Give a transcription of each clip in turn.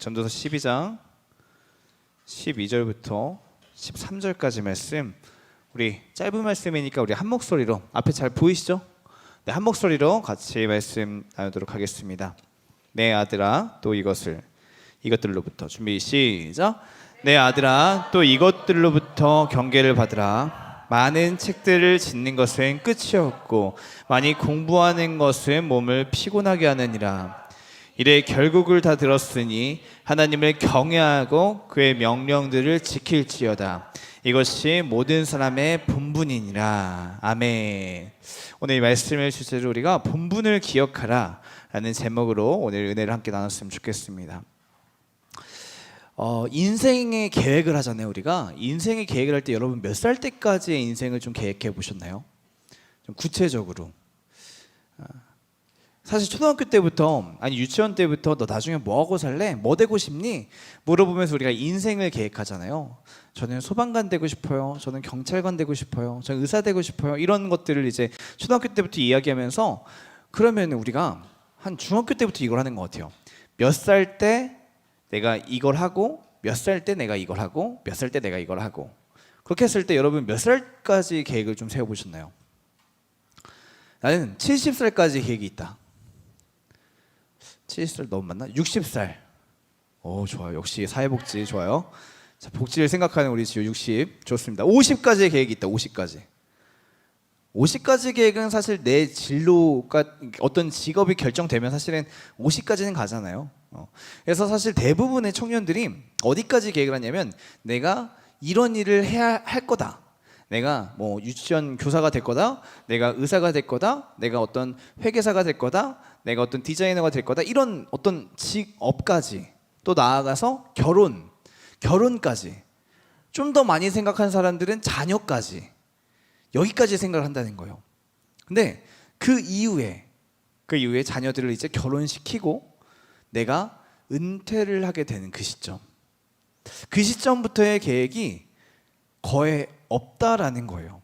전도서 12장 12절부터 13절까지 말씀, 우리 짧은 말씀이니까 우리 한 목소리로, 앞에 잘 보이시죠? 네, 한 목소리로 같이 말씀 나누도록 하겠습니다. 내 아들아 또 이것들로부터, 준비 시작. 내 아들아 또 이것들로부터 경계를 받으라. 많은 책들을 짓는 것은 끝이 없고 많이 공부하는 것은 몸을 피곤하게 하느니라. 이래 결국을 다 들었으니 하나님을 경외하고 그의 명령들을 지킬지어다. 이것이 모든 사람의 본분이니라. 아멘. 오늘 이 말씀을 주제로 우리가 본분을 기억하라 라는 제목으로 오늘 은혜를 함께 나눴으면 좋겠습니다. 인생의 계획을 하잖아요. 우리가 인생의 계획을 할 때 여러분 몇 살 때까지의 인생을 좀 계획해 보셨나요? 좀 구체적으로. 사실 초등학교 때부터, 아니 유치원 때부터 너 나중에 뭐 하고 살래? 뭐 되고 싶니? 물어보면서 우리가 인생을 계획하잖아요. 저는 소방관 되고 싶어요. 저는 경찰관 되고 싶어요. 저는 의사 되고 싶어요. 이런 것들을 이제 초등학교 때부터 이야기하면서, 그러면 우리가 한 중학교 때부터 이걸 하는 것 같아요. 몇 살 때 내가 이걸 하고, 몇 살 때 내가 이걸 하고, 몇 살 때 내가 이걸 하고. 그렇게 했을 때 여러분 몇 살까지 계획을 좀 세워보셨나요? 나는 70살까지 계획이 있다. 70살 너무 많나? 60살. 오, 좋아요. 역시 사회복지 좋아요. 자, 복지를 생각하는 우리 지효 60 좋습니다. 50까지의 계획이 있다. 50까지. 50까지 계획은 사실 내 진로가, 어떤 직업이 결정되면 사실은 50까지는 가잖아요. 그래서 사실 대부분의 청년들이 어디까지 계획을 하냐면, 내가 이런 일을 해야 할 거다. 내가 뭐 유치원 교사가 될 거다. 내가 의사가 될 거다. 내가 어떤 회계사가 될 거다. 내가 어떤 디자이너가 될 거다. 이런 어떤 직업까지, 또 나아가서 결혼까지, 좀 더 많이 생각한 사람들은 자녀까지, 여기까지 생각을 한다는 거예요. 근데 그 이후에 자녀들을 이제 결혼시키고 내가 은퇴를 하게 되는 그 시점부터의 계획이 거의 없다라는 거예요.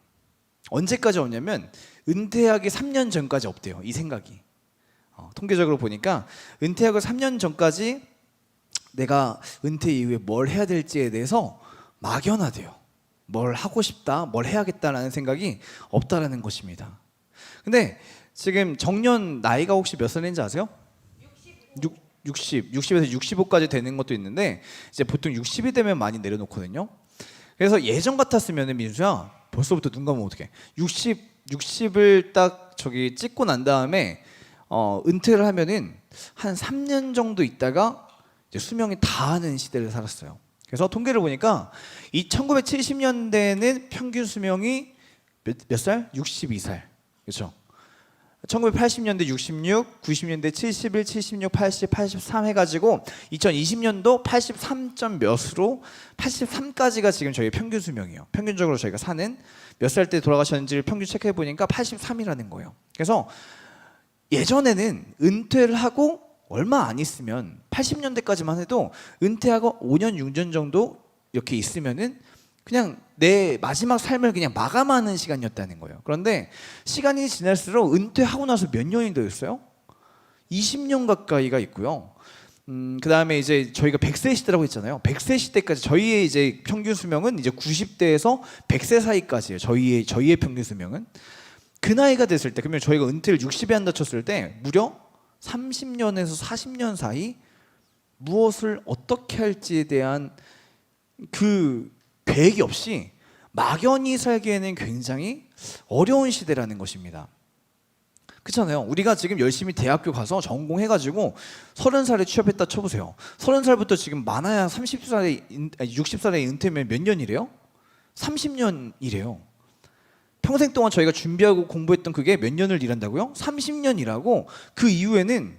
언제까지 없냐면 은퇴하기 3년 전까지 없대요. 이 생각이. 통계적으로 보니까 은퇴하고 3년 전까지 내가 은퇴 이후에 뭘 해야 될지에 대해서 막연하대요. 뭘 하고 싶다, 뭘 해야겠다라는 생각이 없다라는 것입니다. 근데 지금 정년 나이가 혹시 몇 살인지 아세요? 60에서 65까지 되는 것도 있는데, 이제 보통 60이 되면 많이 내려놓거든요. 그래서 예전 같았으면 민수야, 벌써부터 눈 감으면 어떡해. 60을 딱 저기 찍고 난 다음에 은퇴를 하면은 한 3년 정도 있다가 이제 수명이 다하는 시대를 살았어요. 그래서 통계를 보니까 이 1970년대에는 평균 수명이 몇 살? 62살. 그렇죠? 1980년대 66, 90년대 71, 76, 80, 83 해가지고 2020년도 83점 몇으로 83까지가 지금 저희 평균 수명이에요. 평균적으로 저희가 사는, 몇 살 때 돌아가셨는지를 평균 체크해 보니까 83이라는 거예요. 그래서 예전에는 은퇴를 하고 얼마 안 있으면, 80년대까지만 해도 은퇴하고 5년, 6년 정도 이렇게 있으면은 그냥 내 마지막 삶을 그냥 마감하는 시간이었다는 거예요. 그런데 시간이 지날수록 은퇴하고 나서 몇 년이 더 있어요? 20년 가까이가 있고요. 그 다음에 이제 저희가 100세 시대라고 했잖아요. 100세 시대까지 저희의 이제 평균 수명은 이제 90대에서 100세 사이까지예요. 저희의 평균 수명은. 그 나이가 됐을 때, 그러면 저희가 은퇴를 60에 한다 쳤을 때 무려 30년에서 40년 사이 무엇을 어떻게 할지에 대한 그 계획이 없이 막연히 살기에는 굉장히 어려운 시대라는 것입니다. 그렇잖아요. 우리가 지금 열심히 대학교 가서 전공해가지고 30살에 취업했다 쳐보세요. 30살부터 지금 많아야 60살에 은퇴면 몇 년이래요? 30년이래요. 평생 동안 저희가 준비하고 공부했던 그게 몇 년을 일한다고요? 30년 일하고, 그 이후에는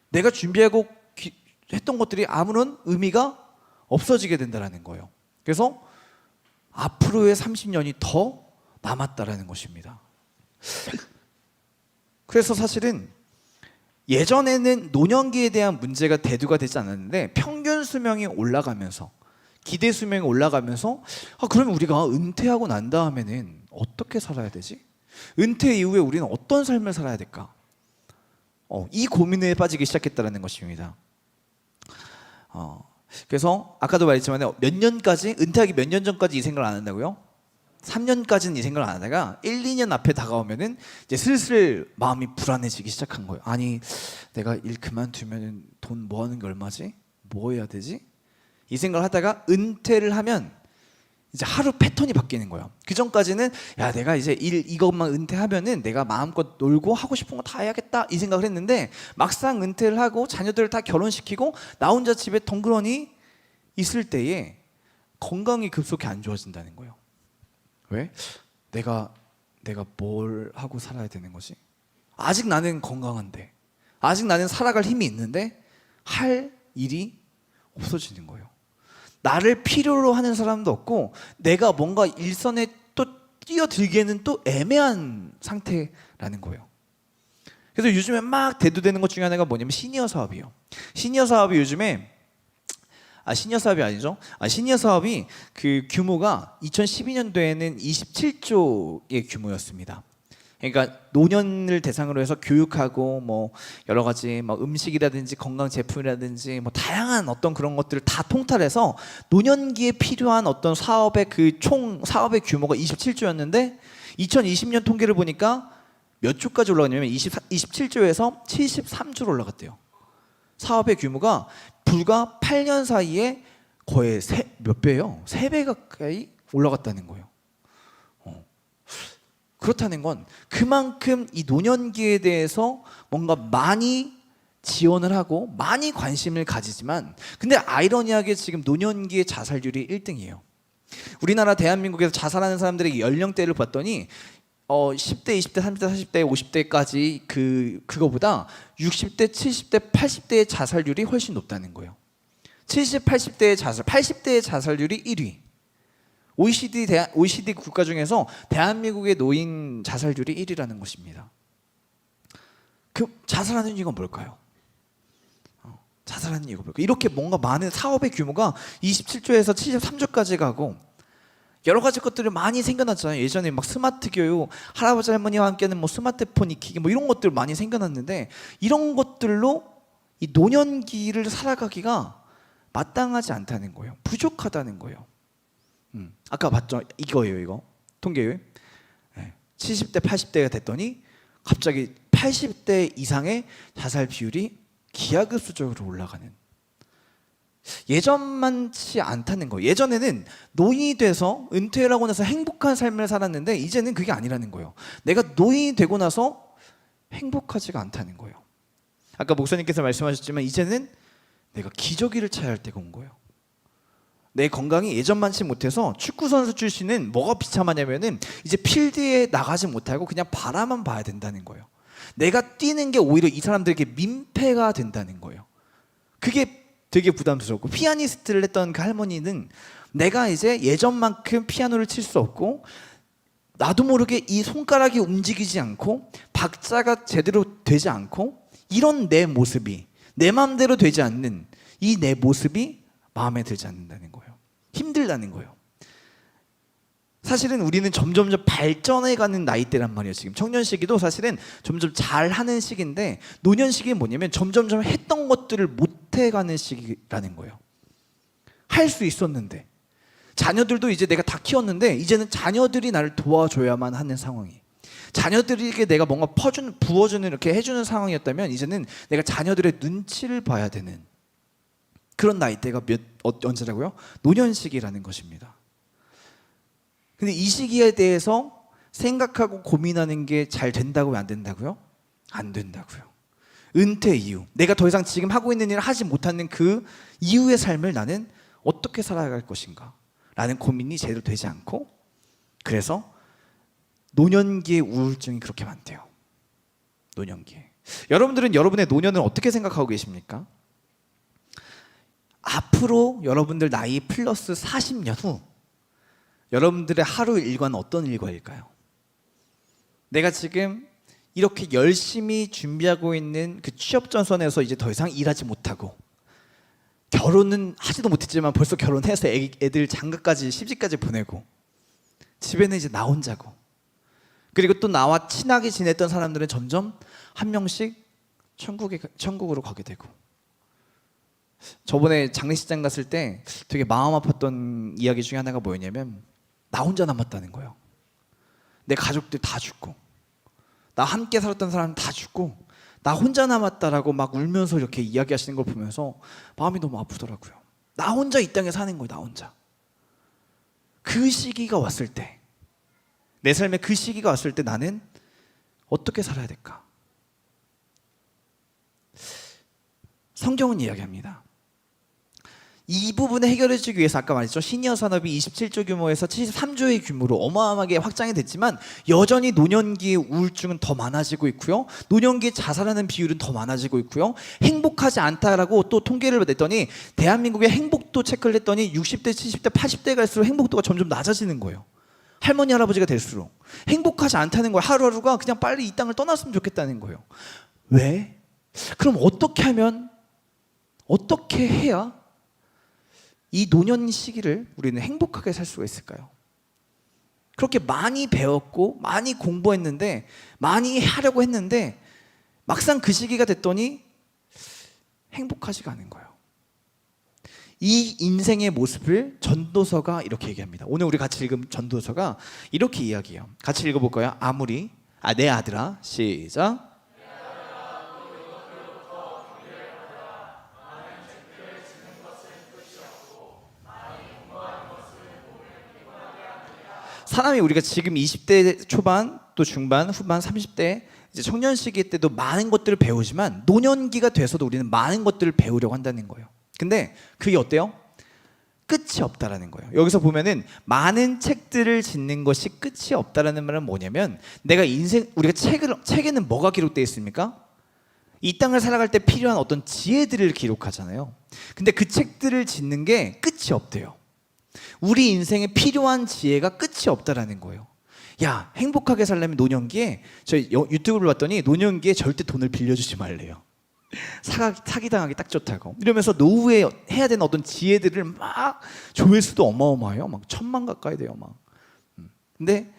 내가 준비하고 했던 것들이 아무런 의미가 없어지게 된다는 거예요. 그래서 앞으로의 30년이 더 남았다라는 것입니다. 그래서 사실은 예전에는 노년기에 대한 문제가 대두가 되지 않았는데, 평균 수명이 올라가면서, 기대 수명이 올라가면서, 그러면 우리가 은퇴하고 난 다음에는 어떻게 살아야 되지? 은퇴 이후에 우리는 어떤 삶을 살아야 될까? 이 고민에 빠지기 시작했다는 것입니다. 그래서 아까도 말했지만 몇 년까지 은퇴하기 몇 년 전까지 이 생각을 안 한다고요? 3년까지는 이 생각을 안 하다가 1, 2년 앞에 다가오면은 이제 슬슬 마음이 불안해지기 시작한 거예요. 아니 내가 일 그만두면 돈 모아는 게 얼마지? 뭐 해야 되지? 이 생각을 하다가 은퇴를 하면 이제 하루 패턴이 바뀌는 거예요. 그 전까지는 야 내가 이제 이것만 은퇴하면은 내가 마음껏 놀고 하고 싶은 거 다 해야겠다 이 생각을 했는데 막상 은퇴를 하고 자녀들을 다 결혼시키고 나 혼자 집에 덩그러니 있을 때에 건강이 급속히 안 좋아진다는 거예요. 왜? 내가 뭘 하고 살아야 되는 거지? 아직 나는 건강한데, 아직 나는 살아갈 힘이 있는데 할 일이 없어지는 거예요. 나를 필요로 하는 사람도 없고 내가 뭔가 일선에 또 뛰어들기에는 또 애매한 상태라는 거예요. 그래서 요즘에 막 대두되는 것 중에 하나가 뭐냐면 시니어 사업이에요. 시니어 사업이 요즘에 시니어 사업이 아니죠. 시니어 사업이 그 규모가 2012년도에는 27조의 규모였습니다. 그러니까 노년을 대상으로 해서 교육하고 뭐 여러 가지 뭐 음식이라든지 건강 제품이라든지 뭐 다양한 어떤 그런 것들을 다 통틀해서 노년기에 필요한 어떤 사업의 그 총 사업의 규모가 27조였는데 2020년 통계를 보니까 몇 조까지 올라갔냐면 27조에서 73조로 올라갔대요. 사업의 규모가 불과 8년 사이에 거의 몇 배예요? 3배 가까이 올라갔다는 거예요. 그렇다는 건 그만큼 이 노년기에 대해서 뭔가 많이 지원을 하고 많이 관심을 가지지만 근데 아이러니하게 지금 노년기의 자살률이 1등이에요. 우리나라 대한민국에서 자살하는 사람들의 연령대를 봤더니 10대, 20대, 30대, 40대, 50대까지 그거보다 60대, 70대, 80대의 자살률이 훨씬 높다는 거예요. 70, 80대의 자살, 80대의 자살률이 1위. OECD 국가 중에서 대한민국의 노인 자살률이 1위라는 것입니다. 그 자살하는 이유가 뭘까요? 자살하는 이유가 뭘까요? 이렇게 뭔가 많은 사업의 규모가 27조에서 73조까지 가고 여러 가지 것들이 많이 생겨났잖아요. 예전에 막 스마트 교육, 할아버지 할머니와 함께하는 뭐 스마트폰 익히기 뭐 이런 것들 많이 생겨났는데 이런 것들로 이 노년기를 살아가기가 마땅하지 않다는 거예요. 부족하다는 거예요. 아까 봤죠? 이거예요, 이거 통계율. 70대, 80대가 됐더니 갑자기 80대 이상의 자살 비율이 기하급수적으로 올라가는. 예전만치 않다는 거예요. 예전에는 노인이 돼서 은퇴를 하고 나서 행복한 삶을 살았는데 이제는 그게 아니라는 거예요. 내가 노인이 되고 나서 행복하지가 않다는 거예요. 아까 목사님께서 말씀하셨지만 이제는 내가 기저귀를 차야 할 때가 온 거예요. 내 건강이 예전만치 못해서 축구선수 출신은 뭐가 비참하냐면은 이제 필드에 나가지 못하고 그냥 바라만 봐야 된다는 거예요. 내가 뛰는 게 오히려 이 사람들에게 민폐가 된다는 거예요. 그게 되게 부담스럽고 피아니스트를 했던 그 할머니는 내가 이제 예전만큼 피아노를 칠 수 없고 나도 모르게 이 손가락이 움직이지 않고 박자가 제대로 되지 않고 이런 내 모습이 내 마음대로 되지 않는 이 내 모습이 마음에 들지 않는다는 거예요. 힘들다는 거예요. 사실은 우리는 점점 발전해가는 나이대란 말이에요. 지금 청년 시기도 사실은 점점 잘하는 시기인데 노년 시기는 뭐냐면 점점 했던 것들을 못해가는 시기라는 거예요. 할 수 있었는데 자녀들도 이제 내가 다 키웠는데 이제는 자녀들이 나를 도와줘야만 하는 상황이. 자녀들에게 내가 뭔가 부어주는 이렇게 해주는 상황이었다면 이제는 내가 자녀들의 눈치를 봐야 되는 그런 나이대가 언제라고요? 노년 시기라는 것입니다. 근데 이 시기에 대해서 생각하고 고민하는 게 잘 된다고요? 안 된다고요? 안 된다고요. 은퇴 이후 내가 더 이상 지금 하고 있는 일을 하지 못하는 그 이후의 삶을 나는 어떻게 살아갈 것인가 라는 고민이 제대로 되지 않고 그래서 노년기의 우울증이 그렇게 많대요. 노년기에. 여러분들은 여러분의 노년을 어떻게 생각하고 계십니까? 앞으로 여러분들 나이 플러스 40년 후 여러분들의 하루 일과는 어떤 일과일까요? 내가 지금 이렇게 열심히 준비하고 있는 그 취업 전선에서 이제 더 이상 일하지 못하고 결혼은 하지도 못했지만 벌써 결혼해서 애들 장가까지 시집까지 보내고 집에는 이제 나 혼자고 그리고 또 나와 친하게 지냈던 사람들은 점점 한 명씩 천국으로 가게 되고 저번에 장례식장 갔을 때 되게 마음 아팠던 이야기 중에 하나가 뭐였냐면 나 혼자 남았다는 거예요. 내 가족들 다 죽고 나 함께 살았던 사람 다 죽고 나 혼자 남았다라고 막 울면서 이렇게 이야기하시는 걸 보면서 마음이 너무 아프더라고요. 나 혼자 이 땅에 사는 거예요. 나 혼자. 그 시기가 왔을 때, 내 삶에 그 시기가 왔을 때 나는 어떻게 살아야 될까? 성경은 이야기합니다. 이 부분을 해결해 주기 위해서 아까 말했죠. 시니어 산업이 27조 규모에서 73조의 규모로 어마어마하게 확장이 됐지만 여전히 노년기의 우울증은 더 많아지고 있고요. 노년기에 자살하는 비율은 더 많아지고 있고요. 행복하지 않다라고 또 통계를 냈더니 대한민국의 행복도 체크를 했더니 60대, 70대, 80대 갈수록 행복도가 점점 낮아지는 거예요. 할머니, 할아버지가 될수록 행복하지 않다는 거예요. 하루하루가 그냥 빨리 이 땅을 떠났으면 좋겠다는 거예요. 왜? 그럼 어떻게 하면, 어떻게 해야 이 노년 시기를 우리는 행복하게 살 수가 있을까요? 그렇게 많이 배웠고 많이 공부했는데 많이 하려고 했는데 막상 그 시기가 됐더니 행복하지가 않은 거예요. 이 인생의 모습을 전도서가 이렇게 얘기합니다. 오늘 우리 같이 읽은 전도서가 이렇게 이야기해요. 같이 읽어볼까요? 내 아들아, 시작. 사람이 우리가 지금 20대 초반 또 중반 후반 30대 이제 청년 시기 때도 많은 것들을 배우지만 노년기가 돼서도 우리는 많은 것들을 배우려고 한다는 거예요. 근데 그게 어때요? 끝이 없다라는 거예요. 여기서 보면은 많은 책들을 짓는 것이 끝이 없다라는 말은 뭐냐면 내가 우리가 책에는 뭐가 기록되어 있습니까? 이 땅을 살아갈 때 필요한 어떤 지혜들을 기록하잖아요. 근데 그 책들을 짓는 게 끝이 없대요. 우리 인생에 필요한 지혜가 끝이 없다라는 거예요. 야, 행복하게 살려면 노년기에, 저희 유튜브를 봤더니 노년기에 절대 돈을 빌려주지 말래요. 사기당하기 딱 좋다고. 이러면서 노후에 해야 되는 어떤 지혜들을 막 조회수도 어마어마해요. 막 1000만 가까이 돼요. 막. 근데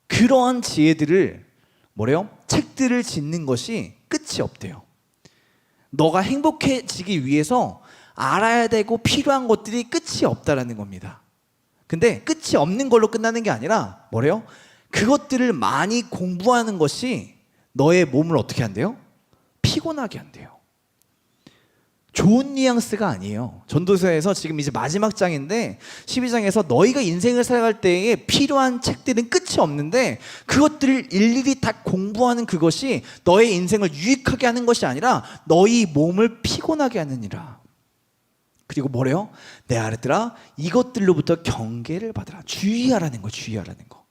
그러한 지혜들을 뭐래요? 책들을 짓는 것이 끝이 없대요. 너가 행복해지기 위해서 알아야 되고 필요한 것들이 끝이 없다라는 겁니다. 근데 끝이 없는 걸로 끝나는 게 아니라 뭐래요? 그것들을 많이 공부하는 것이 너의 몸을 어떻게 한대요? 피곤하게 한대요. 좋은 뉘앙스가 아니에요. 전도서에서 지금 이제 마지막 장인데 12장에서 너희가 인생을 살아갈 때에 필요한 책들은 끝이 없는데 그것들을 일일이 다 공부하는 그것이 너의 인생을 유익하게 하는 것이 아니라 너희 몸을 피곤하게 하느니라. 그리고 뭐래요? 내 아들들아 이것들로부터 경계를 받으라. 주의하라는 거, 주의하라는 거.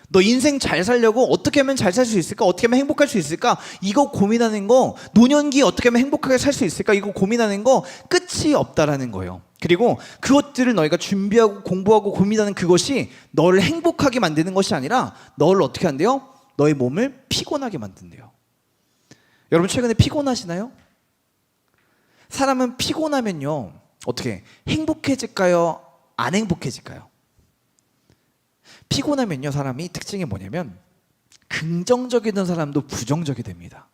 너 인생 잘 살려고 어떻게 하면 잘 살 수 있을까? 어떻게 하면 행복할 수 있을까? 이거 고민하는 거, 노년기 어떻게 하면 행복하게 살 수 있을까? 이거 고민하는 거 끝이 없다라는 거예요. 그리고 그것들을 너희가 준비하고 공부하고 고민하는 그것이 너를 행복하게 만드는 것이 아니라 너를 어떻게 한대요? 너의 몸을 피곤하게 만든대요. 여러분 최근에 피곤하시나요? 사람은 피곤하면요 어떻게 행복해질까요? 안 행복해질까요? 피곤하면요 사람이 특징이 뭐냐면 긍정적이던 사람도 부정적이 됩니다.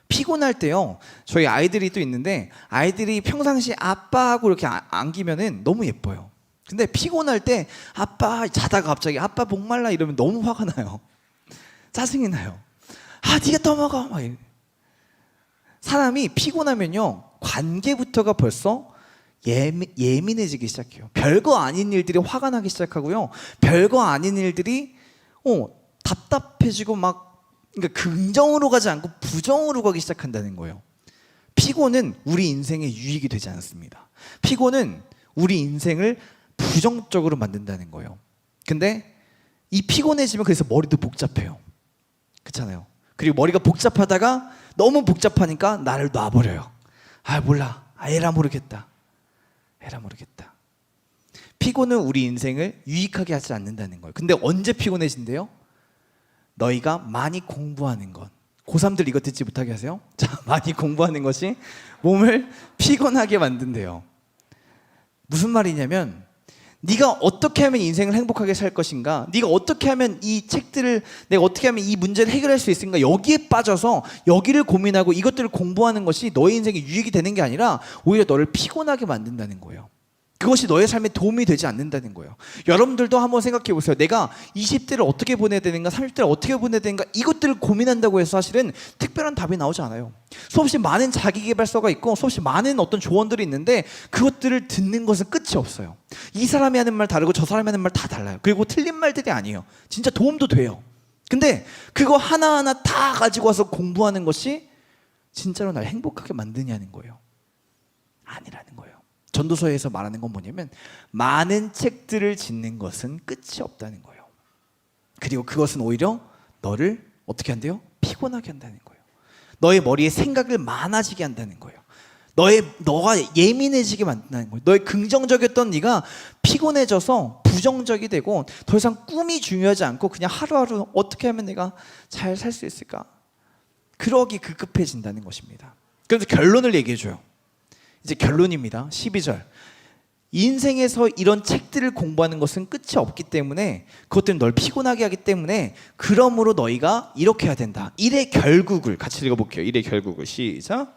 피곤할 때요 저희 아이들이 또 있는데 아이들이 평상시 아빠하고 이렇게 안기면은 너무 예뻐요. 근데 피곤할 때 아빠 자다가 갑자기 아빠 목말라 이러면 너무 화가 나요. 짜증이 나요. 아 네가 떠먹어 막 이래. 사람이 피곤하면요 관계부터가 벌써 예민해지기 시작해요. 별거 아닌 일들이 화가 나기 시작하고요. 별거 아닌 일들이 답답해지고 막 그러니까 긍정으로 가지 않고 부정으로 가기 시작한다는 거예요. 피곤은 우리 인생의 유익이 되지 않습니다. 피곤은 우리 인생을 부정적으로 만든다는 거예요. 근데 이 피곤해지면 그래서 머리도 복잡해요. 그렇잖아요. 그리고 머리가 복잡하다가 너무 복잡하니까 나를 놔버려요. 아 몰라. 에라 모르겠다. 에라 모르겠다. 피곤은 우리 인생을 유익하게 하지 않는다는 거예요. 근데 언제 피곤해진대요? 너희가 많이 공부하는 것. 고3들 이거 듣지 못하게 하세요. 자, 많이 공부하는 것이 몸을 피곤하게 만든대요. 무슨 말이냐면 네가 어떻게 하면 인생을 행복하게 살 것인가, 네가 어떻게 하면 이 책들을, 내가 어떻게 하면 이 문제를 해결할 수 있을까, 여기에 빠져서 여기를 고민하고 이것들을 공부하는 것이 너의 인생에 유익이 되는 게 아니라 오히려 너를 피곤하게 만든다는 거예요. 그것이 너의 삶에 도움이 되지 않는다는 거예요. 여러분들도 한번 생각해 보세요. 내가 20대를 어떻게 보내야 되는가, 30대를 어떻게 보내야 되는가, 이것들을 고민한다고 해서 사실은 특별한 답이 나오지 않아요. 수없이 많은 자기계발서가 있고 수없이 많은 어떤 조언들이 있는데 그것들을 듣는 것은 끝이 없어요. 이 사람이 하는 말 다르고 저 사람이 하는 말 다 달라요. 그리고 틀린 말들이 아니에요. 진짜 도움도 돼요. 근데 그거 하나하나 다 가지고 와서 공부하는 것이 진짜로 날 행복하게 만드냐는 거예요. 아니라는 거예요. 전도서에서 말하는 건 뭐냐면 많은 책들을 짓는 것은 끝이 없다는 거예요. 그리고 그것은 오히려 너를 어떻게 한대요? 피곤하게 한다는 거예요. 너의 머리에 생각을 많아지게 한다는 거예요. 너가 예민해지게 만든다는 거예요. 너의 긍정적이었던 네가 피곤해져서 부정적이 되고 더 이상 꿈이 중요하지 않고 그냥 하루하루 어떻게 하면 내가 잘 살 수 있을까? 그러기 급급해진다는 것입니다. 그래서 결론을 얘기해줘요. 이제 결론입니다. 12절. 인생에서 이런 책들을 공부하는 것은 끝이 없기 때문에 그것들은 널 피곤하게 하기 때문에 그러므로 너희가 이렇게 해야 된다. 일의 결국을 같이 읽어볼게요. 일의 결국을 시작.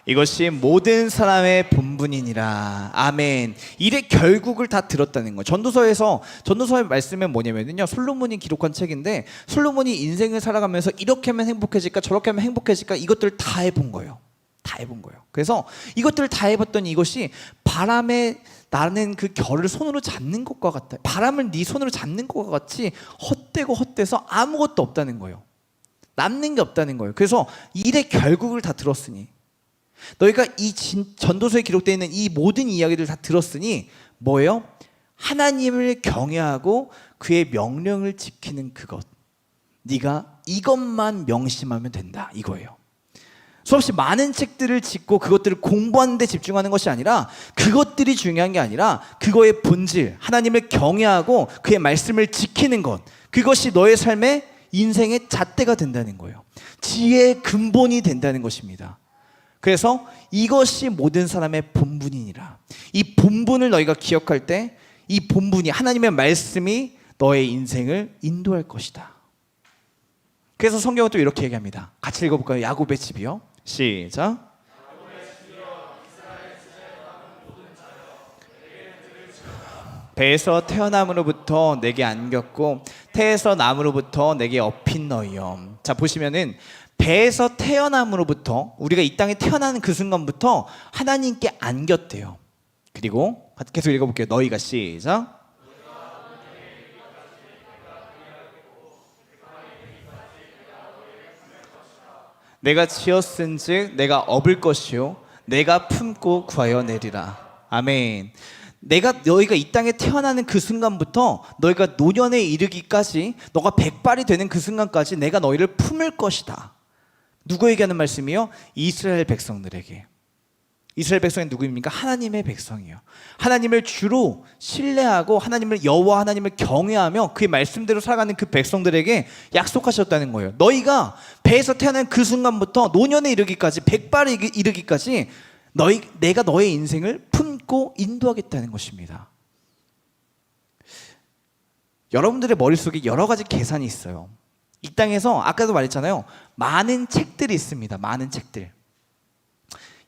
이것이 모든 사람의 본분이니라. 아멘. 일의 결국을 다 들었다는 거예요. 전도서의 말씀은 뭐냐면요, 솔로몬이 기록한 책인데 솔로몬이 인생을 살아가면서 이렇게 하면 행복해질까 저렇게 하면 행복해질까 이것들을 다 해본 거예요. 다 해본 거예요. 그래서 이것들을 다 해봤더니 이것이 바람에 나는 그 결을 손으로 잡는 것과 같다. 바람을 네 손으로 잡는 것과 같이 헛되고 헛돼서 아무것도 없다는 거예요. 남는 게 없다는 거예요. 그래서 일의 결국을 다 들었으니 너희가 이 전도서에 기록되어 있는 이 모든 이야기를 다 들었으니 뭐예요? 하나님을 경외하고 그의 명령을 지키는 그것, 네가 이것만 명심하면 된다 이거예요. 수없이 많은 책들을 짓고 그것들을 공부하는 데 집중하는 것이 아니라 그것들이 중요한 게 아니라 그거의 본질, 하나님을 경외하고 그의 말씀을 지키는 것, 그것이 너의 삶의 인생의 잣대가 된다는 거예요. 지혜의 근본이 된다는 것입니다. 그래서 이것이 모든 사람의 본분이니라. 이 본분을 너희가 기억할 때 이 본분이 하나님의 말씀이 너의 인생을 인도할 것이다. 그래서 성경은 또 이렇게 얘기합니다. 같이 읽어볼까요? 야곱의 집이요. 시작. 배에서 태어남으로부터 내게 안겼고 태에서 남으로부터 내게 업힌 너희여. 자, 보시면은 배에서 태어남으로부터, 우리가 이 땅에 태어나는 그 순간부터 하나님께 안겼대요. 그리고 계속 읽어볼게요. 너희가 시작. 내가 지었은즉 내가 업을 것이요 내가 품고 구하여 내리라. 아멘. 너희가 이 땅에 태어나는 그 순간부터 너희가 노년에 이르기까지, 너가 백발이 되는 그 순간까지 내가 너희를 품을 것이다. 누구에게 하는 말씀이요? 이스라엘 백성들에게. 이스라엘 백성이 누구입니까? 하나님의 백성이요. 하나님을 주로 신뢰하고 하나님을 여호와 하나님을 경외하며 그의 말씀대로 살아가는 그 백성들에게 약속하셨다는 거예요. 너희가 배에서 태어난 그 순간부터 노년에 이르기까지, 백발에 이르기까지 내가 너의 인생을 품고 인도하겠다는 것입니다. 여러분들의 머릿속에 여러 가지 계산이 있어요. 이 땅에서 아까도 말했잖아요. 많은 책들이 있습니다. 많은 책들.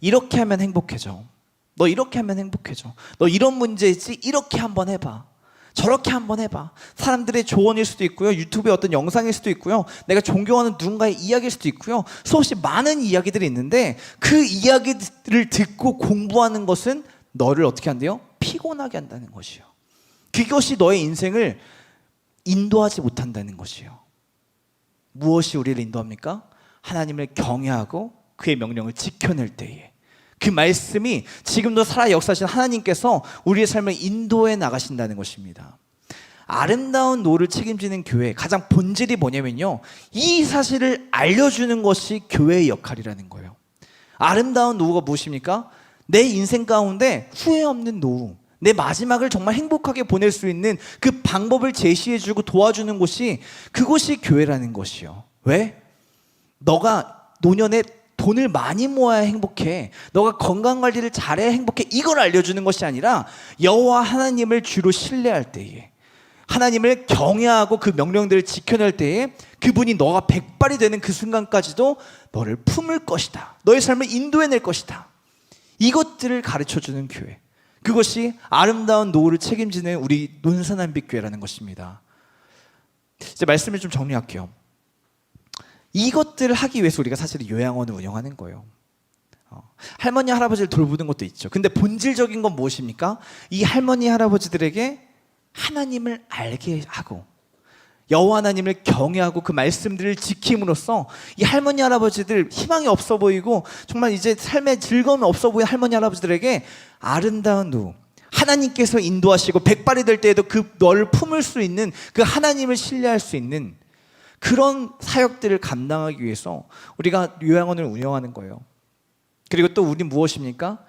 이렇게 하면 행복해져. 너 이렇게 하면 행복해져. 너 이런 문제 있지? 이렇게 한번 해봐. 저렇게 한번 해봐. 사람들의 조언일 수도 있고요. 유튜브의 어떤 영상일 수도 있고요. 내가 존경하는 누군가의 이야기일 수도 있고요. 수없이 많은 이야기들이 있는데 그 이야기들을 듣고 공부하는 것은 너를 어떻게 한대요? 피곤하게 한다는 것이요. 그것이 너의 인생을 인도하지 못한다는 것이요. 무엇이 우리를 인도합니까? 하나님을 경외하고 그의 명령을 지켜낼 때에 그 말씀이 지금도 살아 역사하신 하나님께서 우리의 삶을 인도해 나가신다는 것입니다. 아름다운 노를 책임지는 교회 가장 본질이 뭐냐면요, 이 사실을 알려주는 것이 교회의 역할이라는 거예요. 아름다운 노후가 무엇입니까? 내 인생 가운데 후회 없는 노후, 내 마지막을 정말 행복하게 보낼 수 있는 그 방법을 제시해주고 도와주는 곳이, 그것이 교회라는 것이요. 왜? 너가 노년에 돈을 많이 모아야 행복해, 너가 건강관리를 잘해야 행복해, 이걸 알려주는 것이 아니라 여호와 하나님을 주로 신뢰할 때에, 하나님을 경외하고 그 명령들을 지켜낼 때에 그분이 너가 백발이 되는 그 순간까지도 너를 품을 것이다, 너의 삶을 인도해낼 것이다, 이것들을 가르쳐주는 교회, 그것이 아름다운 노후를 책임지는 우리 논산한빛교회라는 것입니다. 이제 말씀을 좀 정리할게요. 이것들을 하기 위해서 우리가 사실 요양원을 운영하는 거예요. 할머니 할아버지를 돌보는 것도 있죠. 근데 본질적인 건 무엇입니까? 이 할머니 할아버지들에게 하나님을 알게 하고 여호와 하나님을 경외하고 그 말씀들을 지킴으로써 이 할머니 할아버지들, 희망이 없어 보이고 정말 이제 삶에 즐거움이 없어 보이는 할머니 할아버지들에게 아름다운 노후, 하나님께서 인도하시고 백발이 될 때에도 그 너를 품을 수 있는 그 하나님을 신뢰할 수 있는 그런 사역들을 감당하기 위해서 우리가 요양원을 운영하는 거예요. 그리고 또 우리 무엇입니까?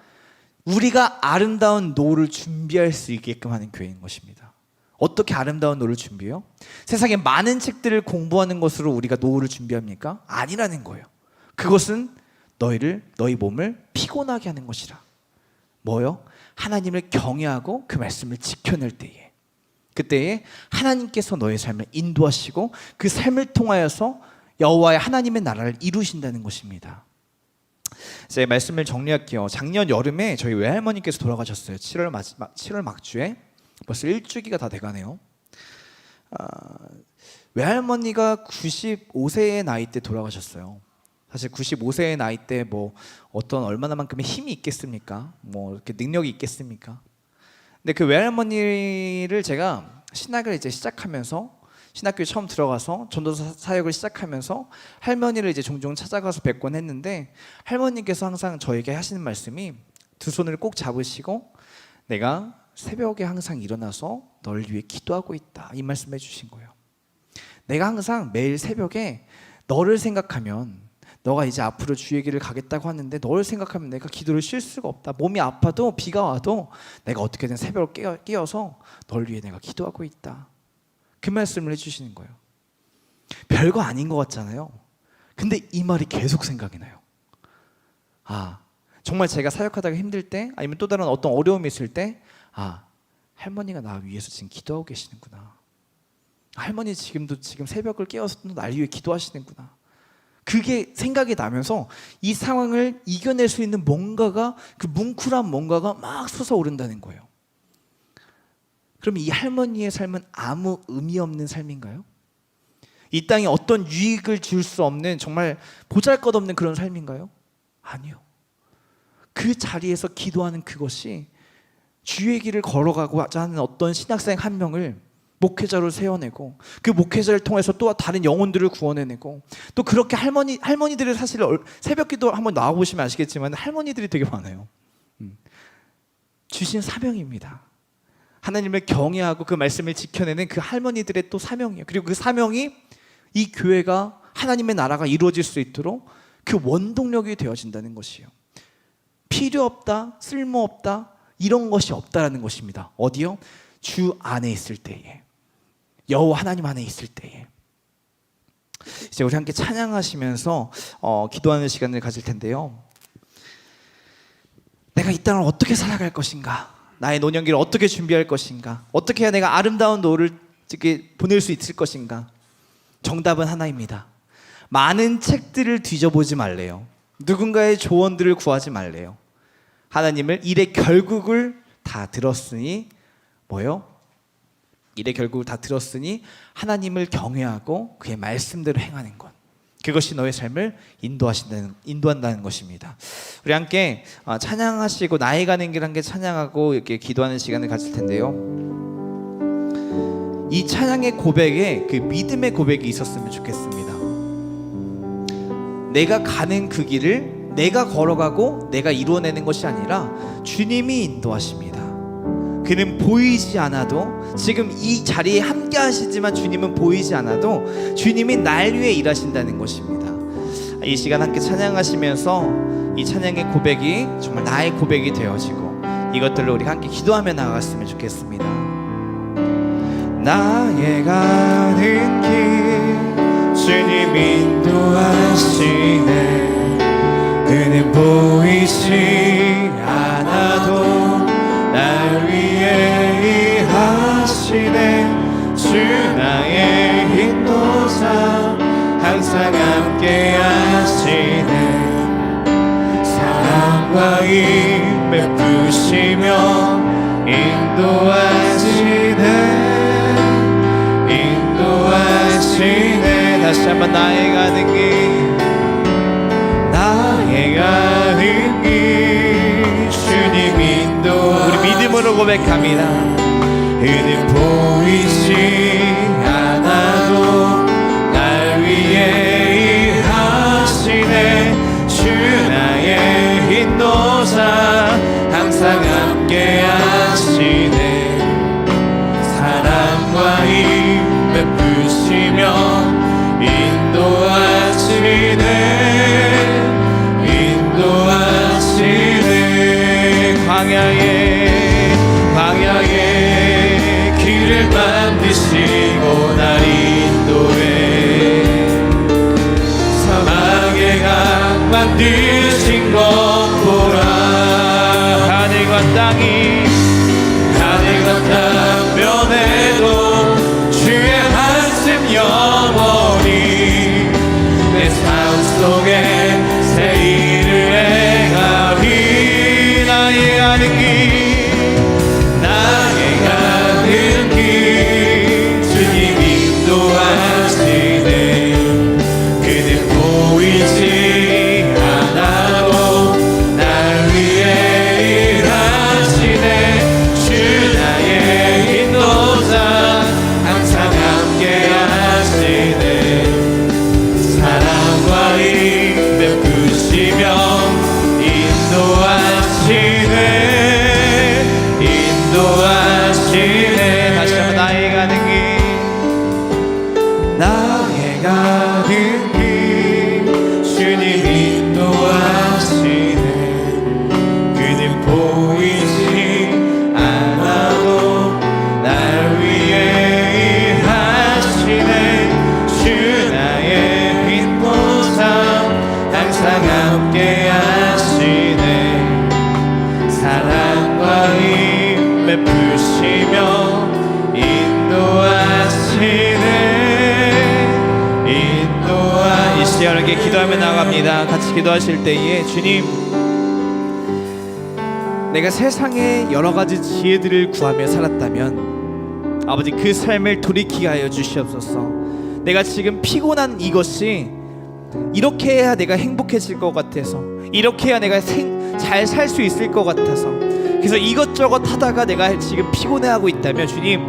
우리가 아름다운 노후를 준비할 수 있게끔 하는 교회인 것입니다. 어떻게 아름다운 노후를 준비해요? 세상에 많은 책들을 공부하는 것으로 우리가 노후를 준비합니까? 아니라는 거예요. 그것은 너희 몸을 피곤하게 하는 것이라. 뭐요? 하나님을 경외하고 그 말씀을 지켜낼 때에, 그때에 하나님께서 너의 삶을 인도하시고 그 삶을 통하여서 여호와의 하나님의 나라를 이루신다는 것입니다. 제 말씀을 정리할게요. 작년 여름에 저희 외할머니께서 돌아가셨어요. 7월 막주에. 벌써 일주기가 다 돼가네요. 외할머니가 95세의 나이 때 돌아가셨어요. 사실 95세의 나이 때 뭐 어떤 얼마나만큼의 힘이 있겠습니까? 뭐 이렇게 능력이 있겠습니까? 근데 그 외할머니를 제가 신학을 이제 시작하면서, 신학교에 처음 들어가서 전도사 사역을 시작하면서 할머니를 이제 종종 찾아가서 뵙곤 했는데, 할머니께서 항상 저에게 하시는 말씀이 두 손을 꼭 잡으시고 내가 새벽에 항상 일어나서 널 위해 기도하고 있다, 이 말씀해 주신 거예요. 내가 항상 매일 새벽에 너를 생각하면, 너가 이제 앞으로 주의 길을 가겠다고 하는데 너를 생각하면 내가 기도를 쉴 수가 없다. 몸이 아파도 비가 와도 내가 어떻게든 새벽을 깨어서 널 위해 내가 기도하고 있다, 그 말씀을 해주시는 거예요. 별거 아닌 것 같잖아요. 근데 이 말이 계속 생각이 나요. 정말 제가 사역하다가 힘들 때, 아니면 또 다른 어떤 어려움이 있을 때, 할머니가 나 위해서 지금 기도하고 계시는구나. 할머니 지금 새벽을 깨어서 또 날 위해 기도하시는구나. 그게 생각이 나면서 이 상황을 이겨낼 수 있는 뭔가가, 그 뭉클한 뭔가가 막 솟아오른다는 거예요. 그럼 이 할머니의 삶은 아무 의미 없는 삶인가요? 이 땅에 어떤 유익을 줄 수 없는, 정말 보잘것없는 그런 삶인가요? 아니요. 그 자리에서 기도하는 그것이 주의 길을 걸어가고자 하는 어떤 신학생 한 명을 목회자로 세워내고, 그 목회자를 통해서 또 다른 영혼들을 구원해내고, 또 그렇게 할머니들이 사실 새벽기도 한번 나와보시면 아시겠지만 할머니들이 되게 많아요. 주신 사명입니다. 하나님을 경외하고 그 말씀을 지켜내는 그 할머니들의 또 사명이에요. 그리고 그 사명이 이 교회가, 하나님의 나라가 이루어질 수 있도록 그 원동력이 되어진다는 것이에요. 필요 없다, 쓸모 없다, 이런 것이 없다라는 것입니다. 어디요? 주 안에 있을 때에, 여호와 하나님 안에 있을 때에. 이제 우리 함께 찬양하시면서 기도하는 시간을 가질 텐데요. 내가 이 땅을 어떻게 살아갈 것인가? 나의 노년기를 어떻게 준비할 것인가? 어떻게 해야 내가 아름다운 노후를 보낼 수 있을 것인가? 정답은 하나입니다. 많은 책들을 뒤져보지 말래요. 누군가의 조언들을 구하지 말래요. 하나님을, 일의 결국을 다 들었으니 뭐요? 일의 결국을 다 들었으니 하나님을 경외하고 그의 말씀대로 행하는 것, 그것이 너의 삶을 인도한다는 것입니다. 우리 함께 찬양하시고 나의 가는 길 함께 찬양하고 이렇게 기도하는 시간을 가질 텐데요. 이 찬양의 고백에 그 믿음의 고백이 있었으면 좋겠습니다. 내가 가는 그 길을 내가 걸어가고 내가 이루어내는 것이 아니라 주님이 인도하십니다. 그는 보이지 않아도, 지금 이 자리에 함께 하시지만 주님은 보이지 않아도 주님이 날 위해 일하신다는 것입니다. 이 시간 함께 찬양하시면서 이 찬양의 고백이 정말 나의 고백이 되어지고, 이것들로 우리 함께 기도하며 나아갔으면 좋겠습니다. 나의 가는 길 주님 인도하시네. 사랑과 힘 베푸시며 인도하시네. 다시 한번 나의 가는 길, 나의 가는 길 주님 인도하시네. 우리 믿음으로 고백합니다. 그는 보이지 않아도 날 위해 일하시네. 주 나의 인도자 항상 함께 하시네. 사랑과 힘 베푸시며 인도하시네. 광야에 길을 만드시고 날 인도해. 사막에 강 만드신 것 보라. 하늘과 땅이 땅 변해도 주의 말씀 영원히 내 삶 속에 새 일을 행하리. 나의 가는 길 주님 인도하시네. 그는 보이지 않아도 날 위해 일하시네. 주 나의 인도자 항상 함께 하시네. 사랑과 힘 베푸시며 인도하시네. 다시 한번 나의 가는 길 주님 인도하시네. 그는 보이지 않아도 날 위해 일하시네. 주 나의 인도자 항상 함께 하시네. 사랑과 힘 베푸시며 이 시간 이렇게 기도하며 나갑니다. 같이 기도하실 때에 주님, 내가 세상의 여러 가지 지혜들을 구하며 살았다면 아버지 그 삶을 돌이키게 하여 주시옵소서. 내가 지금 피곤한 이것이 이렇게 해야 내가 행복해질 것 같아서, 이렇게 해야 내가 잘 살 수 있을 것 같아서, 그래서 이것저것 하다가 내가 지금 피곤해하고 있다면 주님,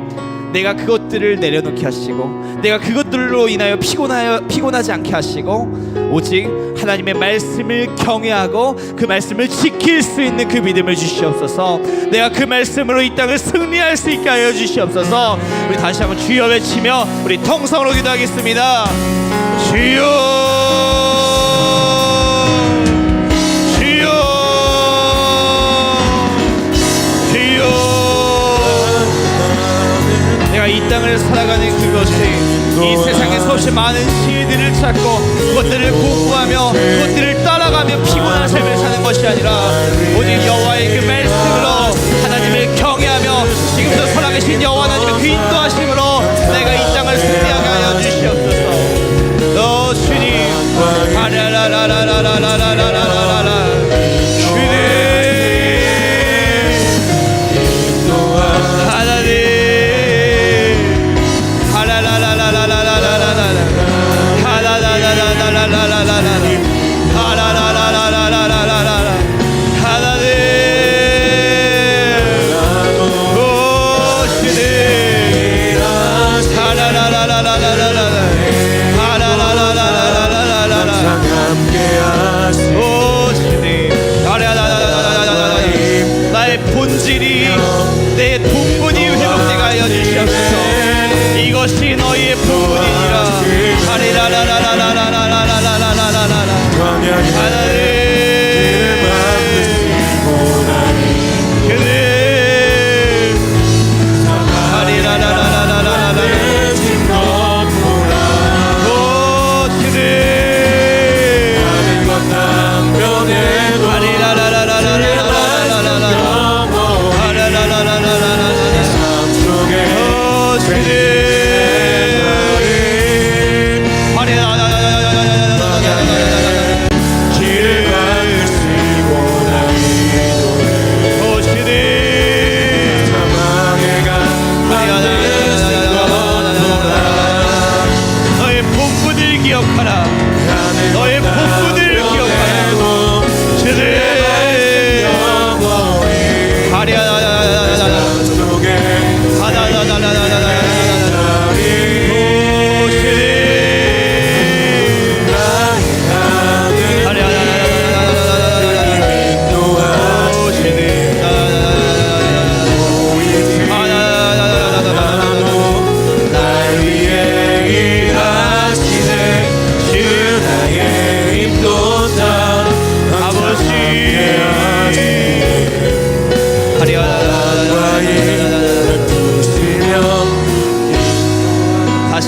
내가 그것들을 내려놓게 하시고 내가 그것들로 인하여 피곤하지 않게 하시고 오직 하나님의 말씀을 경외하고 그 말씀을 지킬 수 있는 그 믿음을 주시옵소서. 내가 그 말씀으로 이 땅을 승리할 수 있게 하여 주시옵소서. 우리 다시 한번 주여 외치며 우리 통성으로 기도하겠습니다. 주여, 이 땅을 살아가는 그것이 이 세상에 수없이 많은 지혜들을 찾고 그것들을 공부하며 그것들을 따라가며 피곤한 삶을 사는 것이 아니라 오직 여호와의 그 말씀으로 하나님을 경외하며 지금도 살아계신 여호와 하나님의 그 인도하심으로 내가 이 땅을 승리하게 하여 주시옵소서. 주님, 나의 본질이 내 본분이 회복되게 하여 주시옵소서. 이것이 너희의 본분이니라.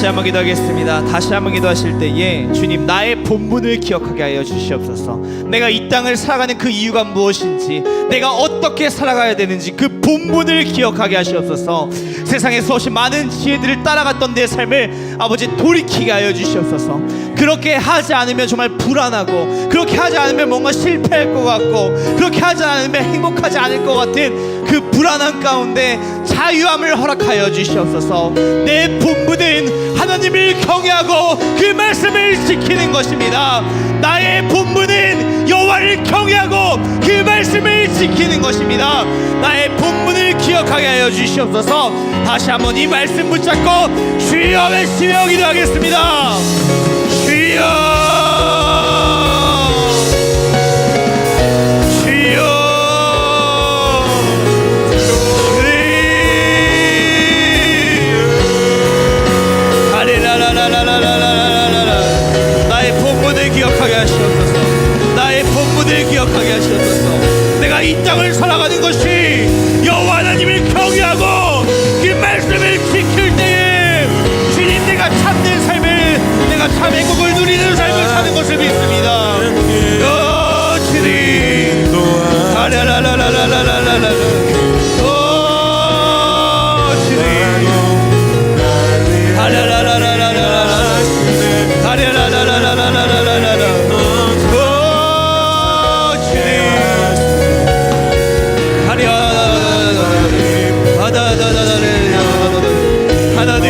한번 기도하겠습니다. 다시 한번 기도하실 때에 주님, 나의 본분을 기억하게 하여 주시옵소서. 내가 이 땅을 살아가는 그 이유가 무엇인지, 내가 어떻게 살아가야 되는지 그 본분을 기억하게 하시옵소서. 세상에 수없이 많은 지혜들을 따라갔던 내 삶을 아버지 돌이키게 하여 주시옵소서. 그렇게 하지 않으면 정말 불안하고, 그렇게 하지 않으면 뭔가 실패할 것 같고, 그렇게 하지 않으면 행복하지 않을 것 같은 그 불안한 가운데 자유함을 허락하여 주시옵소서. 내 본분은 하나님을 경외하고 그 말씀을 지키는 것입니다. 나의 본분은 여호와를 경외하고 그 말씀을 지키는 것입니다. 나의 본분을 기억하게 하여 주시옵소서. 다시 한번 이 말씀 붙잡고 주여 외치며 기도하겠습니다. 주여, 기억하게 하시옵소서. 내가 이 땅을 살아가는 것이 여호와 하나님을 경외하고 그 말씀을 지킬 때에 주님, 내가 참된 삶을, 내가 참 행복을 누리는 삶을 사는 것을 믿습니다. 주님, 하라라라라라라라라, 주님, 하라라라라라라라, 하라라라라라라라라. 하나님,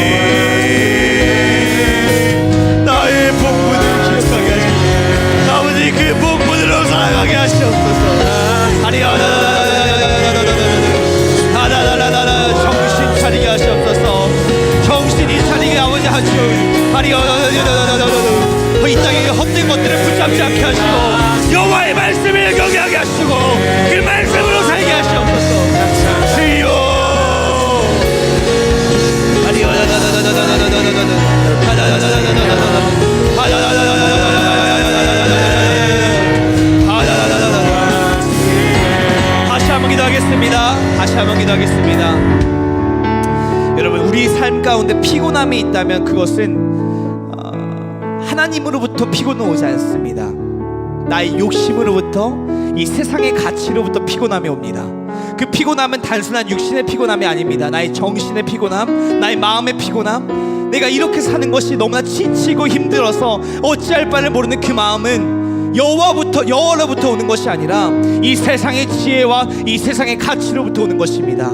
나의 본분을 기억하게 하시고 아버지 그 본분으로 살아가게 하시옵소서. 정신 차리게 하시옵소서. 정신이 차리게 아버지 하시오. 이 땅에 헛된 것들을 붙잡지 않게 하시고 여호와의 말씀을 경외하게 하시고 그 말씀으로 살게 하시옵소서. 주여, 다시 한번 기도하겠습니다. 다시 한번 기도하겠습니다. 여러분, 우리 삶 가운데 피곤함이 있다면 그것은 하나님으로부터 피곤은 오지 않습니다. 나의 욕심으로부터, 이 세상의 가치로부터 피곤함이 옵니다. 그 피곤함은 단순한 육신의 피곤함이 아닙니다. 나의 정신의 피곤함, 나의 마음의 피곤함, 내가 이렇게 사는 것이 너무나 지치고 힘들어서 어찌할 바를 모르는 그 마음은 여호와로부터 오는 것이 아니라 이 세상의 지혜와 이 세상의 가치로부터 오는 것입니다.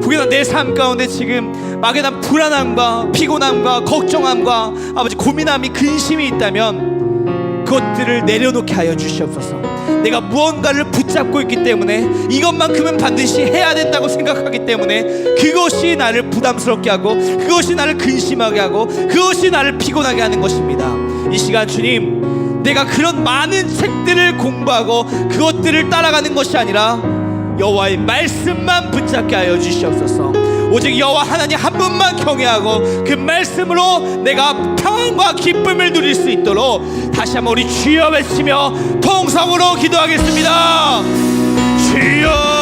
혹여나 내 삶 가운데 지금 막연한 불안함과 피곤함과 걱정함과 아버지 고민함이, 근심이 있다면 그것들을 내려놓게 하여 주시옵소서. 내가 무언가를 붙잡고 있기 때문에, 이것만큼은 반드시 해야 된다고 생각하기 때문에 그것이 나를 부담스럽게 하고, 그것이 나를 근심하게 하고, 그것이 나를 피곤하게 하는 것입니다. 이 시간 주님, 내가 그런 많은 책들을 공부하고 그것들을 따라가는 것이 아니라 여호와의 말씀만 붙잡게 하여 주시옵소서. 오직 여호와 하나님 한 분만 경외하고 그 말씀으로 내가 평안과 기쁨을 누릴 수 있도록 다시 한번 우리 주여 외치며 통성으로 기도하겠습니다. 주여,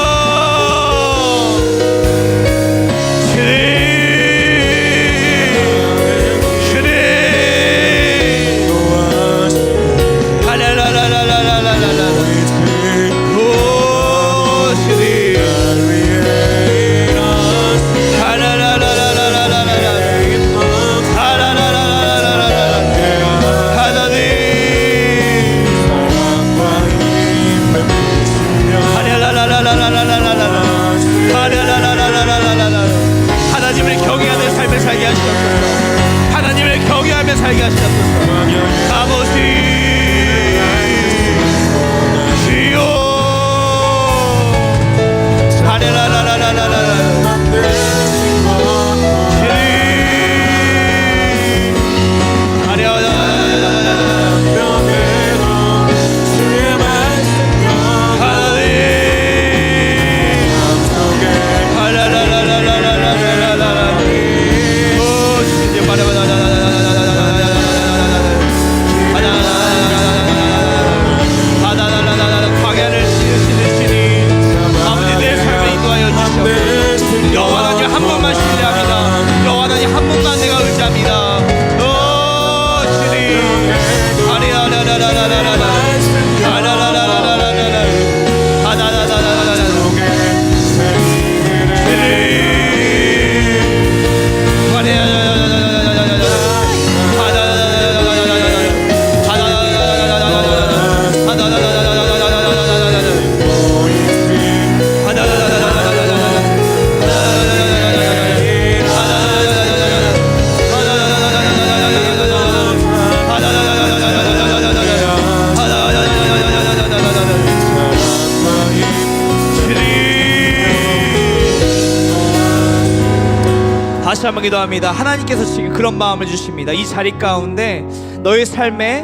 다시 한번 기도합니다. 하나님께서 지금 그런 마음을 주십니다. 이 자리 가운데 너의 삶에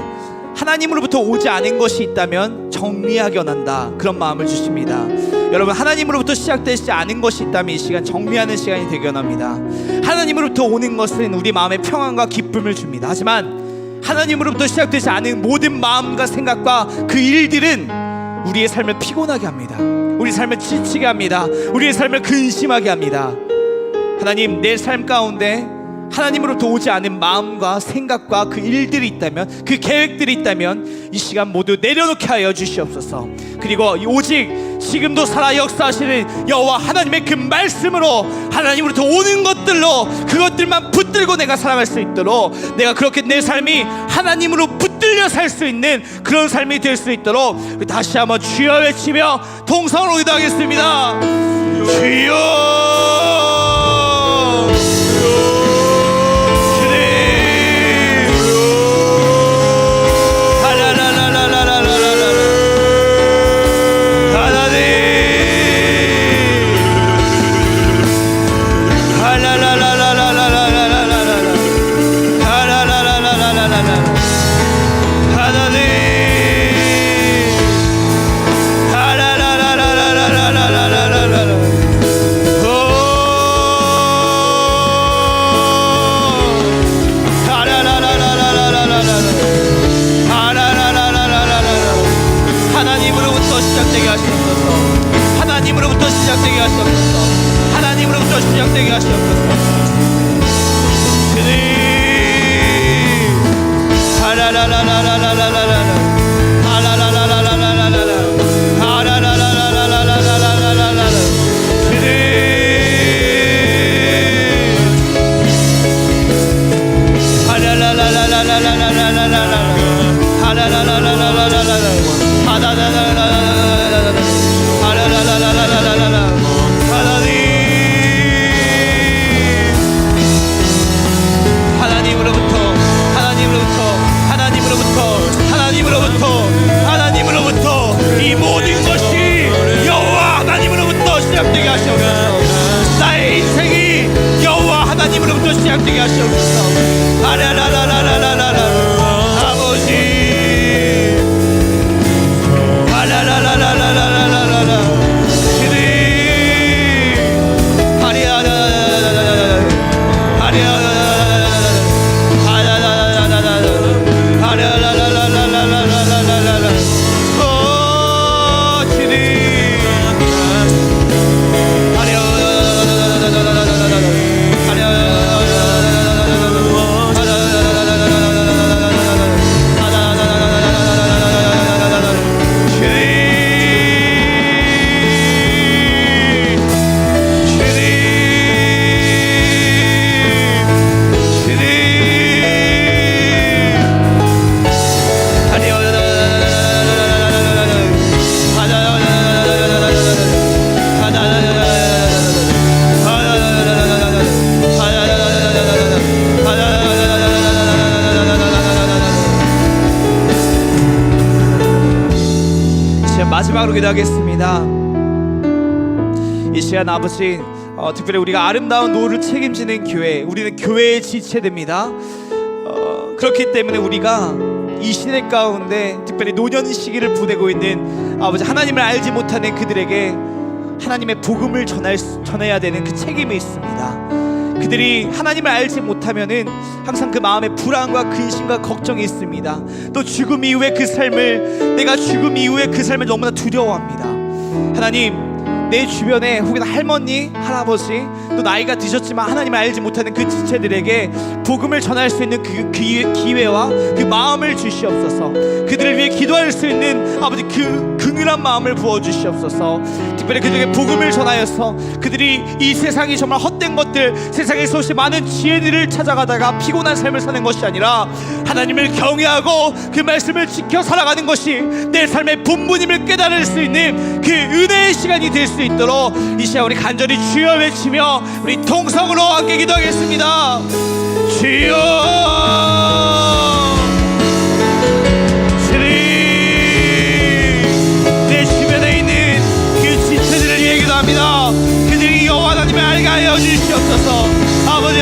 하나님으로부터 오지 않은 것이 있다면 정리하게 원한다, 그런 마음을 주십니다. 여러분, 하나님으로부터 시작되지 않은 것이 있다면 이 시간 정리하는 시간이 되기 원합니다. 하나님으로부터 오는 것은 우리 마음에 평안과 기쁨을 줍니다. 하지만 하나님으로부터 시작되지 않은 모든 마음과 생각과 그 일들은 우리의 삶을 피곤하게 합니다. 우리 삶을 지치게 합니다. 우리의 삶을 근심하게 합니다. 하나님, 내 삶 가운데 하나님으로부터 오지 않은 마음과 생각과 그 일들이 있다면, 그 계획들이 있다면 이 시간 모두 내려놓게 하여 주시옵소서. 그리고 오직 지금도 살아 역사하시는 여호와 하나님의 그 말씀으로, 하나님으로부터 오는 것들로 그것들만 붙들고 내가 살아갈 수 있도록, 내가 그렇게 내 삶이 하나님으로 붙들려 살 수 있는 그런 삶이 될 수 있도록 우리 다시 한번 주여 외치며 동성으로 기도하겠습니다. 주여, 하나님으로부터 시작되게 하시옵소서. 하나님으로부터 시작되게 하시옵소서. 하나님으로부터 시작되게 하시옵소서. 주님, 하라라라라라라라라라, 하라라라라라라라라라, 하라라라라라라라라라라. 주님, 하라라라라라라라라라라, 하라라라라라라라라. 하나님으로부터 이 모든 것이 여호와 하나님으로부터 시작되게 하시옵소서. 나의 인생이 여호와 하나님으로부터 시작되게 하시옵소서. 아라라라라라라라. 아버지, 아라라라라라라라라. 주님, 아리아라라라라라, 아리아라라라라라, 아라라라라라라, 아라라라라라라라라라. 오 주님, 마지막으로 기도하겠습니다. 이 시간 아버지, 특별히 우리가 아름다운 노후를 책임지는 교회, 우리는 교회의 지체됩니다. 그렇기 때문에 우리가 이 시대 가운데 특별히 노년 시기를 보내고 있는 아버지, 하나님을 알지 못하는 그들에게 하나님의 복음을 전해야 되는 그 책임이 있습니다. 그들이 하나님을 알지 못하면은 항상 그 마음에 불안과 근심과 걱정이 있습니다. 또 죽음 이후의 그 삶을, 내가 죽음 이후의 그 삶을 너무나 두려워합니다. 하나님, 내 주변에 혹은 할머니, 할아버지, 또 나이가 드셨지만 하나님을 알지 못하는 그 지체들에게 복음을 전할 수 있는 그 기회와 그 마음을 주시옵소서. 그들을 위해 기도할 수 있는 아버지 그 긍휼한 마음을 부어주시옵소서. 특별히 그들에게 복음을 전하여서 그들이 이 세상이 정말 헛된 것들, 세상에서 혹시 많은 지혜들을 찾아가다가 피곤한 삶을 사는 것이 아니라 하나님을 경외하고 그 말씀을 지켜 살아가는 것이 내 삶의 본분임을 깨달을 수 있는 그 은혜의 시간이 될 수 있도록 이 시간 우리 간절히 주여 외치며 우리 통성으로 함께 기도하겠습니다. 주여, 주님, 내 주변에 있는 그 지체들을 위해 기도합니다. 그들이 여호와 하나님을 알게 하여 주시옵소서. 아버지,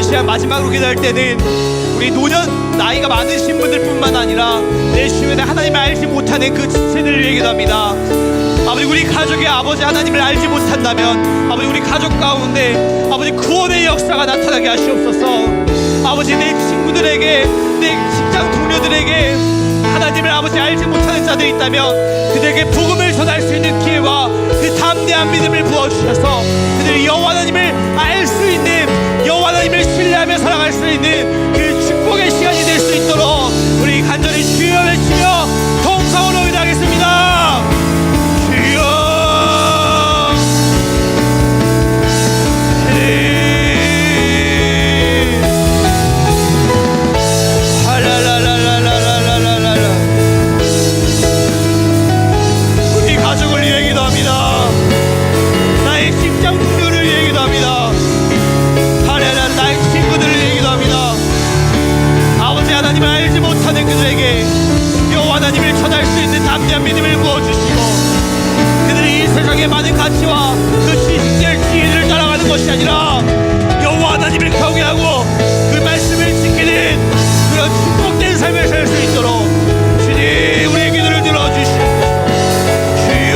이 시간 마지막으로 기도할 때는 우리 노년 나이가 많으신 분들뿐만 아니라 내 주변에 하나님을 알지 못하는 그 지체들을 위해 기도합니다. 아버지, 우리 가족의 아버지 하나님을 알지 못한다면 아버지, 우리 가족 가운데 아버지 구원의 역사가 나타나게 하시옵소서. 아버지, 내 친구들에게, 내 직장 동료들에게 하나님을 아버지 알지 못하는 자들이 있다면 그들에게 복음을 전할 수 있는 기회와 그 담대한 믿음을 부어주셔서 그들이 여호와 하나님을 알 수 있는, 여호와 하나님을 신뢰하며 살아갈 수 있는 그 축복의 시간이 될 수 있도록 우리 간절히 주여 외치며 통성으로 기도하겠습니다. 주여. 우리 가족을 위해 기도합니다. 나의 직장 동료를 위해 기도합니다. 나의 친구들을 위해 기도합니다. 아버지 하나님을 알지 못하는 그들에게 여호와 하나님을 전할 수 있는 담대한 믿음을 부어주시고 그들이 이 세상의 많은 가치와 그 지식들 지혜를 따라가는 것이 아니라 여호와 하나님을 경외하고 그 말씀을 지키는 그런 축복된 삶을 살 수 있도록 주님 우리의 기도를 들어주시옵소서. 주여.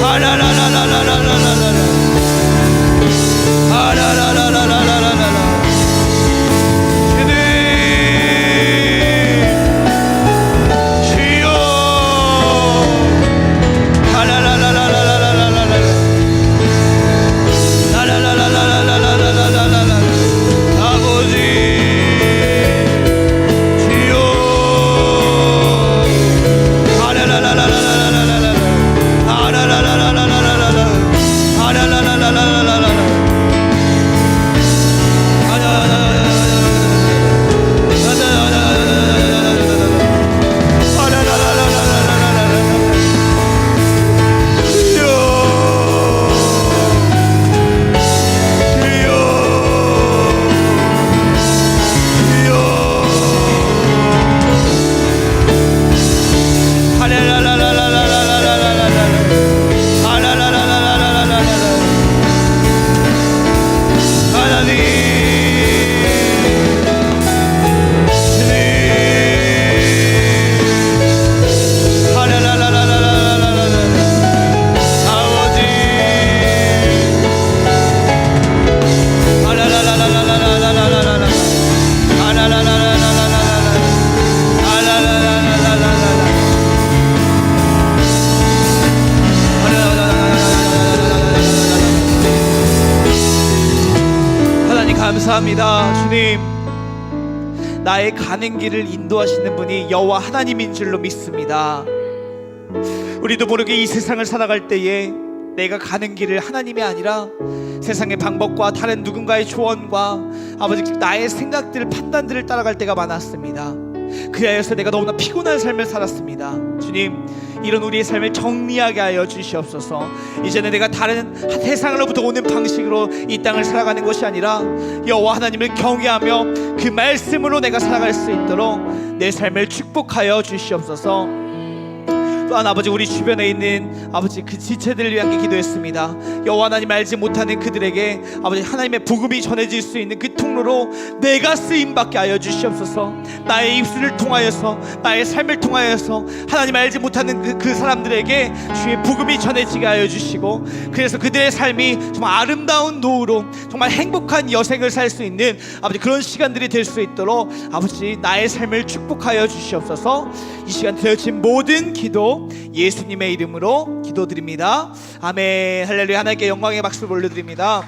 아라라라라라라라라라 아라라라라라라라라 주님 주여. 아라라라라라라라라라 아라라라라라라라라라 아버지 주여. 아라라라라라라라라라 아라라라라라라라라 아라라라라라라라라 감사합니다. 주님, 나의 가는 길을 인도하시는 분이 여호와 하나님인 줄로 믿습니다. 우리도 모르게 이 세상을 살아갈 때에 내가 가는 길을 하나님이 아니라 세상의 방법과 다른 누군가의 조언과 아버지 나의 생각들, 판단들을 따라갈 때가 많았습니다. 그리하여서 내가 너무나 피곤한 삶을 살았습니다. 주님, 이런 우리의 삶을 정리하게 하여 주시옵소서. 이제는 내가 다른 세상으로부터 오는 방식으로 이 땅을 살아가는 것이 아니라 여호와 하나님을 경외하며 그 말씀으로 내가 살아갈 수 있도록 내 삶을 축복하여 주시옵소서. 또한 아버지, 우리 주변에 있는 아버지 그 지체들을 위한 기도했습니다. 여호와 하나님 알지 못하는 그들에게 아버지 하나님의 복음이 전해질 수 있는 그 통로로 내가 쓰임받게 하여 주시옵소서. 나의 입술을 통하여서, 나의 삶을 통하여서 하나님 알지 못하는 그 사람들에게 주의 복음이 전해지게 하여 주시고, 그래서 그들의 삶이 정말 아름다운 노후로 정말 행복한 여생을 살 수 있는 아버지 그런 시간들이 될 수 있도록 아버지 나의 삶을 축복하여 주시옵소서. 이 시간 드려진 모든 기도 예수님의 이름으로 기도드립니다. 아멘. 할렐루야. 하나님께 영광의 박수를 올려드립니다.